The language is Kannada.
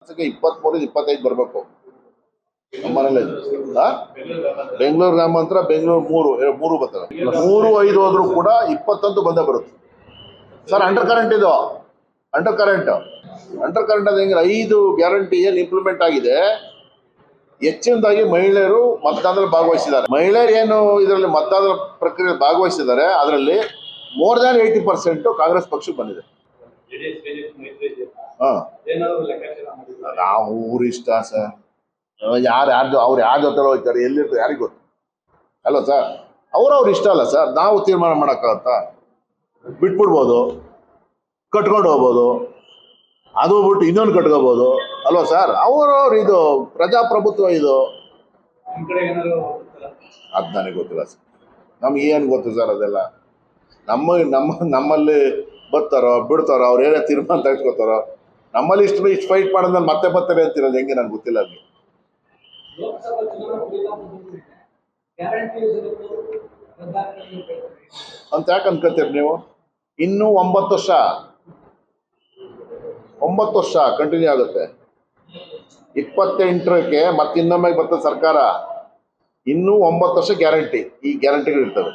23 25 ಬರಬೇಕು ನಮ್ಮನೇಲಿ. ಬೆಂಗಳೂರು ಗ್ರಾಮಾಂತರ, ಬೆಂಗಳೂರು ಮೂರು ಬರ್ತದೆ. 3 5 ಹೋದ್ರು ಕೂಡ 20 ಬಂದೇ ಬರುತ್ತೆ ಸರ್. ಅಂಡರ್ ಕರೆಂಟ್ ಇದು, ಅಂಡರ್ ಕರೆಂಟ್ ಅದು ಹೆಂಗೆ 5 ಗ್ಯಾರಂಟಿ ಏನು ಇಂಪ್ಲಿಮೆಂಟ್ ಆಗಿದೆ. ಹೆಚ್ಚಿನದಾಗಿ ಮಹಿಳೆಯರು ಮತದಾನದಲ್ಲಿ ಭಾಗವಹಿಸಿದ್ದಾರೆ. ಮಹಿಳೆಯರು ಏನು ಇದರಲ್ಲಿ ಮತದಾನದ ಪ್ರಕ್ರಿಯೆಯಲ್ಲಿ ಭಾಗವಹಿಸಿದ್ದಾರೆ, ಅದರಲ್ಲಿ ಮೋರ್ ದ್ಯಾನ್ 80% ಕಾಂಗ್ರೆಸ್ ಪಕ್ಷಕ್ಕೆ ಬಂದಿದೆ. ಅವ್ರ ಇಷ್ಟ ಸರ್. ಅವ್ರು ಯಾರ ಜೊತೆ ಹೋಗ್ತಾರೆ, ಎಲ್ಲಿರ್ತಾರೆ ಯಾರಿಗೆ ಗೊತ್ತು ಅಲ್ವ ಸರ್. ಅವ್ರ ಇಷ್ಟ ಅಲ್ಲ ಸರ್. ನಾವು ತೀರ್ಮಾನ ಮಾಡೋಕ್ಕಾಗತ್ತಾ? ಬಿಟ್ಬಿಡ್ಬೋದು, ಕಟ್ಕೊಂಡು ಹೋಗ್ಬೋದು, ಅದು ಬಿಟ್ಟು ಇನ್ನೊಂದು ಕಟ್ಕೋಬೋದು ಅಲ್ವಾ ಸರ್. ಅವ್ರವ್ರು ಇದು ಪ್ರಜಾಪ್ರಭುತ್ವ ಇದು. ಅದು ನನಗೆ ಗೊತ್ತಿಲ್ಲ ಸರ್. ನಮ್ಗೆ ಏನು ಗೊತ್ತು ಸರ್ ಅದೆಲ್ಲ. ನಮ್ಮಲ್ಲಿ ಬರ್ತಾರೋ ಬಿಡ್ತಾರೋ, ಅವ್ರು ಏನೇ ತೀರ್ಮಾನ ತೆಗೆದುಕೋತಾರೋ. ನಮ್ಮಲ್ಲಿ ಇಷ್ಟು ಫೈಟ್ ಮಾಡಿದ್ಮೇಲೆ ಮತ್ತೆ ಬರ್ತಾರೆ ಅಂತಿರೋದು ಹೆಂಗೆ ನನಗೆ ಗೊತ್ತಿಲ್ಲ. ಅಲ್ಲಿ ಅಂತ ಯಾಕೆ ಅನ್ಕೋತೀರಿ ನೀವು? ಇನ್ನೂ 9 ವರ್ಷ ಕಂಟಿನ್ಯೂ ಆಗುತ್ತೆ. 28ಕ್ಕೆ ಮತ್ತೆ ಇನ್ನೊಮ್ಮೆ ಬರ್ತದೆ ಸರ್ಕಾರ. ಇನ್ನೂ 9 ವರ್ಷ ಗ್ಯಾರಂಟಿ, ಈ ಗ್ಯಾರಂಟಿಗಳು ಇರ್ತವೆ.